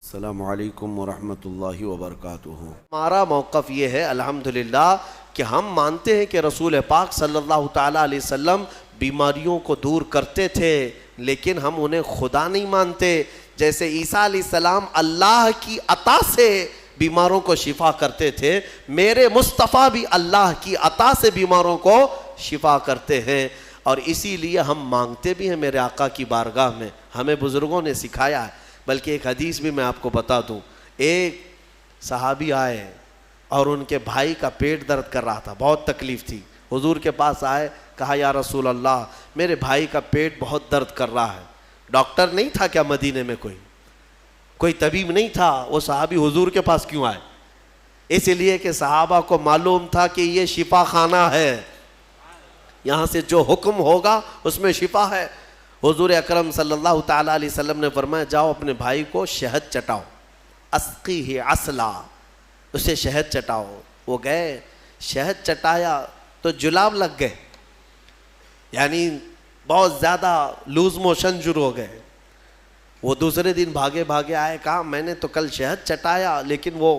السلام علیکم ورحمۃ اللہ وبرکاتہ۔ ہمارا موقف یہ ہے الحمدللہ کہ ہم مانتے ہیں کہ رسول پاک صلی اللہ تعالیٰ علیہ وسلم بیماریوں کو دور کرتے تھے، لیکن ہم انہیں خدا نہیں مانتے۔ جیسے عیسیٰ علیہ السلام اللہ کی عطا سے بیماروں کو شفا کرتے تھے، میرے مصطفیٰ بھی اللہ کی عطا سے بیماروں کو شفا کرتے ہیں، اور اسی لیے ہم مانگتے بھی ہیں میرے آقا کی بارگاہ میں۔ ہمیں بزرگوں نے سکھایا ہے، بلکہ ایک حدیث بھی میں آپ کو بتا دوں۔ ایک صحابی آئے اور ان کے بھائی کا پیٹ درد کر رہا تھا، بہت تکلیف تھی، حضور کے پاس آئے، کہا یا رسول اللہ میرے بھائی کا پیٹ بہت درد کر رہا ہے۔ ڈاکٹر نہیں تھا کیا مدینے میں؟ کوئی طبیب نہیں تھا، وہ صحابی حضور کے پاس کیوں آئے؟ اس لیے کہ صحابہ کو معلوم تھا کہ یہ شفا خانہ ہے، یہاں سے جو حکم ہوگا اس میں شفا ہے۔ حضور اکرم صلی اللہ تعالیٰ علیہ وسلم نے فرمایا جاؤ اپنے بھائی کو شہد چٹاؤ، اسقیہ عسلا، اسے شہد چٹاؤ۔ وہ گئے، شہد چٹایا تو جلاب لگ گئے، یعنی بہت زیادہ لوز موشن شروع ہو گئے۔ وہ دوسرے دن بھاگے آئے، کہا میں نے تو کل شہد چٹایا لیکن وہ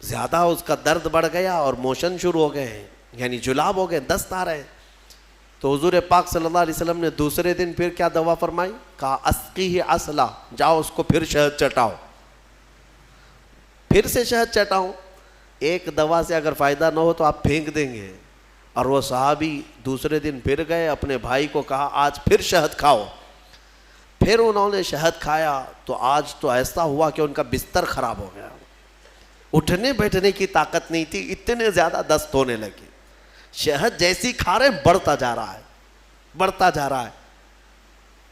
زیادہ اس کا درد بڑھ گیا اور موشن شروع ہو گئے، یعنی جلاب ہو گئے، دست آ رہے۔ تو حضور پاک صلی اللہ علیہ وسلم نے دوسرے دن پھر کیا دوا فرمائی؟ کہا اسقیہ عسلا، جاؤ اس کو پھر شہد چٹاؤ، پھر سے شہد چٹاؤ۔ ایک دوا سے اگر فائدہ نہ ہو تو آپ پھینک دیں گے۔ اور وہ صحابی دوسرے دن پھر گئے، اپنے بھائی کو کہا آج پھر شہد کھاؤ۔ پھر انہوں نے شہد کھایا تو آج تو ایسا ہوا کہ ان کا بستر خراب ہو گیا، اٹھنے بیٹھنے کی طاقت نہیں تھی، اتنے زیادہ دست ہونے لگے۔ شہد جیسی کھا رہے بڑھتا جا رہا ہے۔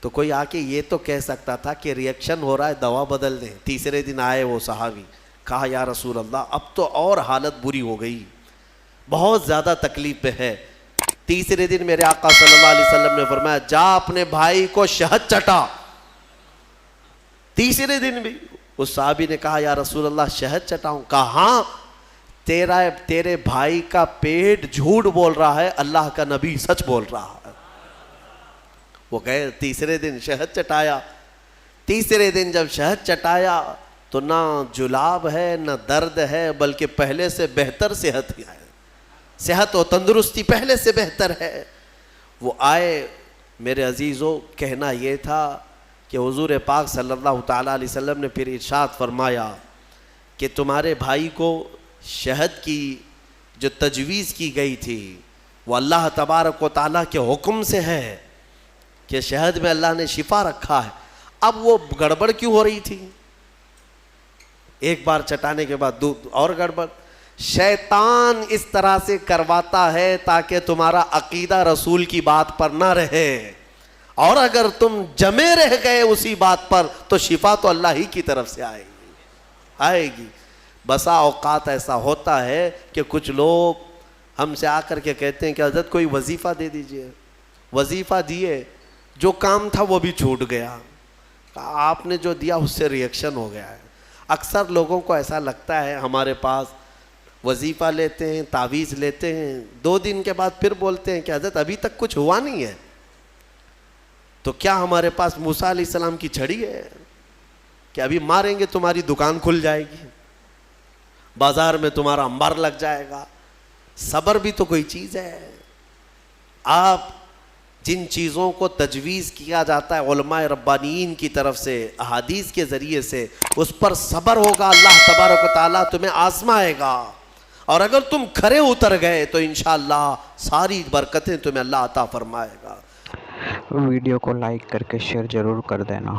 تو کوئی آ کے یہ تو کہہ سکتا تھا کہ ریئیکشن ہو رہا ہے، دوا بدل دیں۔ تیسرے دن آئے وہ صحابی، کہا یا رسول اللہ اب تو اور حالت بری ہو گئی، بہت زیادہ تکلیف پہ ہے۔ تیسرے دن میرے آقا صلی اللہ علیہ وسلم نے فرمایا جا اپنے بھائی کو شہد چٹا۔ تیسرے دن بھی اس صحابی نے کہا یا رسول اللہ شہد چٹاؤں؟ کہا ہاں، تیرے بھائی کا پیٹ جھوٹ بول رہا ہے، اللہ کا نبی سچ بول رہا ہے۔ وہ گئے، تیسرے دن شہد چٹایا۔ تیسرے دن جب شہد چٹایا تو نہ جلاب ہے نہ درد ہے، بلکہ پہلے سے بہتر صحت ہے، صحت و تندرستی پہلے سے بہتر ہے۔ وہ آئے، میرے عزیزوں کہنا یہ تھا کہ حضور پاک صلی اللہ تعالیٰ علیہ وسلم نے پھر ارشاد فرمایا کہ تمہارے بھائی کو شہد کی جو تجویز کی گئی تھی وہ اللہ تبارک و تعالیٰ کے حکم سے ہے، کہ شہد میں اللہ نے شفا رکھا ہے۔ اب وہ گڑبڑ کیوں ہو رہی تھی؟ ایک بار چٹانے کے بعد اور گڑبڑ۔ شیطان اس طرح سے کرواتا ہے تاکہ تمہارا عقیدہ رسول کی بات پر نہ رہے، اور اگر تم جمے رہ گئے اسی بات پر تو شفا تو اللہ ہی کی طرف سے آئے گی۔ بسا اوقات ایسا ہوتا ہے کہ کچھ لوگ ہم سے آ کر کے کہتے ہیں کہ حضرت کوئی وظیفہ دے دیجئے، وظیفہ دیے، جو کام تھا وہ بھی چھوٹ گیا، آپ نے جو دیا اس سے ریئیکشن ہو گیا ہے۔ اکثر لوگوں کو ایسا لگتا ہے ہمارے پاس وظیفہ لیتے ہیں، تعویذ لیتے ہیں، 2 دن کے بعد پھر بولتے ہیں کہ حضرت ابھی تک کچھ ہوا نہیں ہے۔ تو کیا ہمارے پاس موسیٰ علیہ السلام کی چھڑی ہے کہ ابھی ماریں گے تمہاری دکان کھل جائے گی، بازار میں تمہارا انبار لگ جائے گا؟ صبر بھی تو کوئی چیز ہے۔ آپ جن چیزوں کو تجویز کیا جاتا ہے علماء ربانیین کی طرف سے، احادیث کے ذریعے سے، اس پر صبر ہوگا، اللہ تبارک و تعالیٰ تمہیں آزمائے گا، اور اگر تم کھرے اتر گئے تو انشاءاللہ ساری برکتیں تمہیں اللہ عطا فرمائے گا۔ ویڈیو کو لائک کر کے شیئر ضرور کر دینا۔